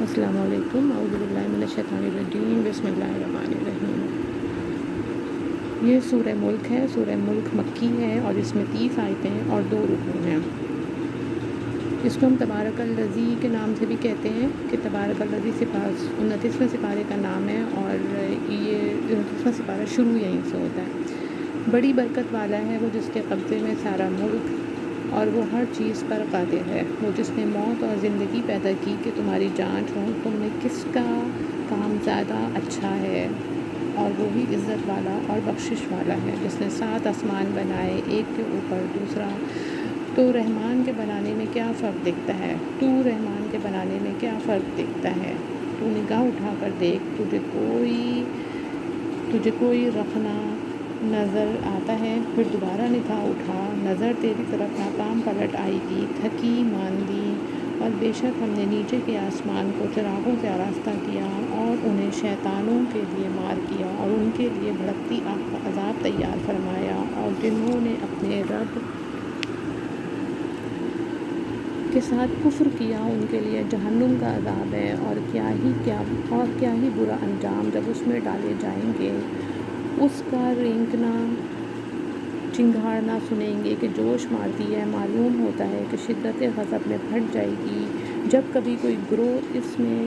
السلام علیکم، اعوذ باللہ من الشیطان الرجیم، بسم اللہ الرحمن الرحیم۔ یہ سورہ ملک ہے۔ سورہ ملک مکی ہے اور اس میں 30 آیتیں اور 2 رکوع ہیں۔ اس کو ہم تبارک الذی کے نام سے بھی کہتے ہیں کہ تبارک الذی 29ویں سپارے کا نام ہے، اور یہ 29واں سپارہ شروع یہیں سے ہوتا ہے۔ بڑی برکت والا ہے وہ جس کے قبضے میں سارا ملک، اور وہ ہر چیز پر قادر ہے۔ وہ جس نے موت اور زندگی پیدا کی کہ تمہاری جانچ ہو تم نے کس کا کام زیادہ اچھا ہے، اور وہی عزت والا اور بخشش والا ہے۔ جس نے 7 آسمان بنائے ایک کے اوپر دوسرا، تو رحمان کے بنانے میں کیا فرق دکھتا ہے؟ رحمان کے بنانے میں کیا فرق دکھتا ہے؟ تو نگاہ اٹھا کر دیکھ، تجھے کوئی رخنا نظر آتا ہے؟ پھر دوبارہ نگاہ اٹھا، نظر تیری طرف ناکام پلٹ آئے گی، تھکی ماندی۔ اور بے شک ہم نے نیچے کے آسمان کو چراغوں سے آراستہ کیا اور انہیں شیطانوں کے لیے مار کیا، اور ان کے لیے بھڑکتی آگ کا عذاب تیار فرمایا، اور جنہوں نے اپنے رب کے ساتھ کفر کیا ان کے لیے جہنم کا عذاب ہے، اور کیا ہی برا انجام جب اس میں ڈالے جائیں گے۔ اس کا رینکنا چنگھاڑنا سنیں گے کہ جوش مارتی ہے، معلوم ہوتا ہے کہ شدت غضب میں پھٹ جائے گی۔ جب کبھی کوئی گروہ اس میں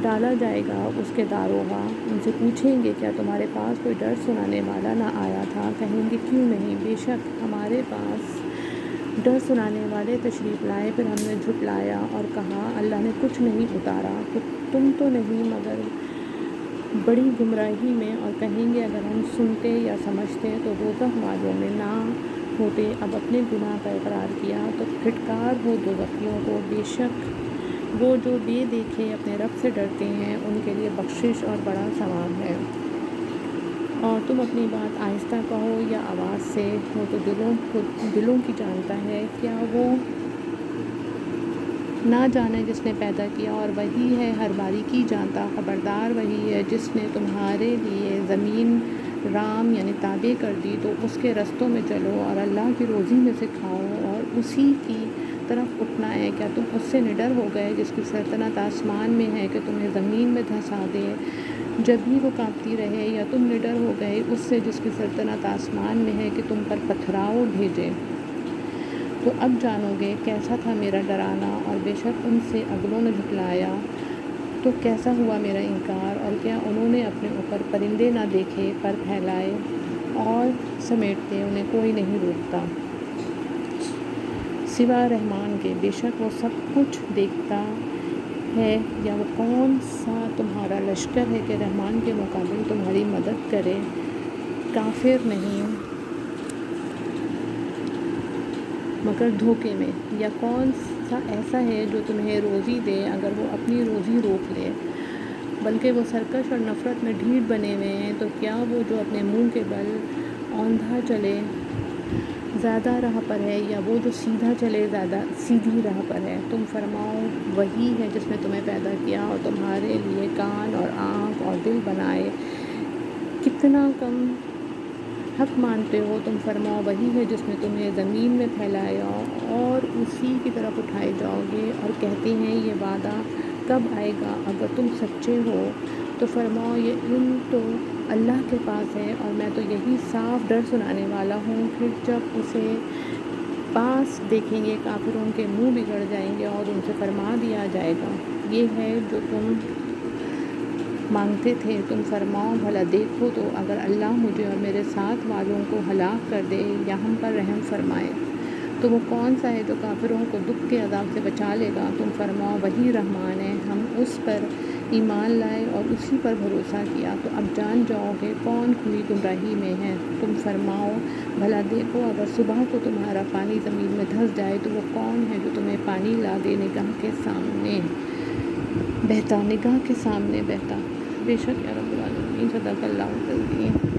ڈالا جائے گا، اس کے داروغہ ان سے پوچھیں گے کیا تمہارے پاس کوئی ڈر سنانے والا نہ آیا تھا؟ کہیں گے کیوں نہیں، بے شک ہمارے پاس ڈر سنانے والے تشریف لائے۔ پھر ہم نے جھٹلایا اور کہا اللہ نے کچھ نہیں اتارا، تو تم تو نہیں مگر بڑی گمراہی میں۔ اور کہیں گے اگر ہم سنتے یا سمجھتے تو دوزخ والوں میں نہ ہوتے۔ اب اپنے گناہ کا اقرار کیا تو پھٹکار ہو دوزخیوں کو، بے شک وہ جو بے دیکھے اپنے رب سے ڈرتے ہیں ان کے لیے بخشش اور بڑا ثواب ہے۔ اور تم اپنی بات آہستہ کہو یا آواز سے، وہ تو دلوں کی جانتا ہے۔ کیا وہ نہ جانے جس نے پیدا کیا، اور وہی ہے ہر باریکی جانتا۔ خبردار وہی ہے جس نے تمہارے لیے زمین رام یعنی تابع کر دی، تو اس کے رستوں میں چلو اور اللہ کی روزی میں سے کھاؤ اور اسی کی طرف اٹھنا ہے۔ کیا تم اس سے نڈر ہو گئے جس کی سلطنت آسمان میں ہے کہ تمہیں زمین میں دھسا دے جب بھی وہ کانپتی رہے، یا تم نڈر ہو گئے اس سے جس کی سلطنت آسمان میں ہے کہ تم پر پتھراؤ بھیجے؟ تو اب جانو گے کیسا تھا میرا ڈرانا، اور بے شک ان سے اگلوں نے جھٹلایا تو کیسا ہوا میرا انکار۔ اور کیا انہوں نے اپنے اوپر پرندے نہ دیکھے، پر پھیلائے اور سمیٹتے انہیں کوئی نہیں روکتا سوا رحمان کے، بے شک وہ سب کچھ دیکھتا ہے۔ یا وہ کون سا تمہارا لشکر ہے کہ رحمان کے مقابل تمہاری مدد کرے؟ کافر نہیں مگر دھوکے میں۔ یا کون سا ایسا ہے جو تمہیں روزی دے اگر وہ اپنی روزی روک لے؟ بلکہ وہ سرکش اور نفرت میں ڈھیٹ بنے ہوئے ہیں۔ تو کیا وہ جو اپنے منہ کے بل اوندھا چلے زیادہ راہ پر ہے، یا وہ جو سیدھا چلے زیادہ سیدھی راہ پر ہے؟ تم فرماؤ وہی ہے جس نے تمہیں پیدا کیا اور تمہارے لیے کان اور آنکھ اور دل بنائے، کتنا کم حق مانتے ہو؟ تم فرماؤ وہی ہے جس نے تمہیں زمین میں پھیلایا اور اسی کی طرف اٹھائے جاؤ گے۔ اور کہتے ہیں یہ وعدہ کب آئے گا؟ اگر تم سچے ہو تو فرماؤ یہ علم تو اللہ کے پاس ہے، اور میں تو یہی صاف ڈر سنانے والا ہوں۔ پھر جب اسے پاس دیکھیں گے کافروں کے منہ بگڑ جائیں گے، اور ان سے فرما دیا جائے گا یہ ہے جو تم مانگتے تھے۔ تم فرماؤ بھلا دیکھو تو اگر اللہ مجھے اور میرے ساتھ والوں کو ہلاک کر دے یا ہم پر رحم فرمائے تو وہ کون سا ہے جو کافروں کو دکھ کے عذاب سے بچا لے گا؟ تم فرماؤ وہی رحمان ہے، ہم اس پر ایمان لائے اور اسی پر بھروسہ کیا۔ تو اب جان جاؤ گے کون کھلی گمراہی میں ہے۔ تم فرماؤ بھلا دیکھو اگر صبح کو تمہارا پانی زمین میں دھس جائے تو وہ کون ہے جو تمہیں پانی لا دے نگاہ کے سامنے بہتا، نگاہ کے سامنے بہتا؟ بے شک یا رب العالمین، صدق اللہ العظیم۔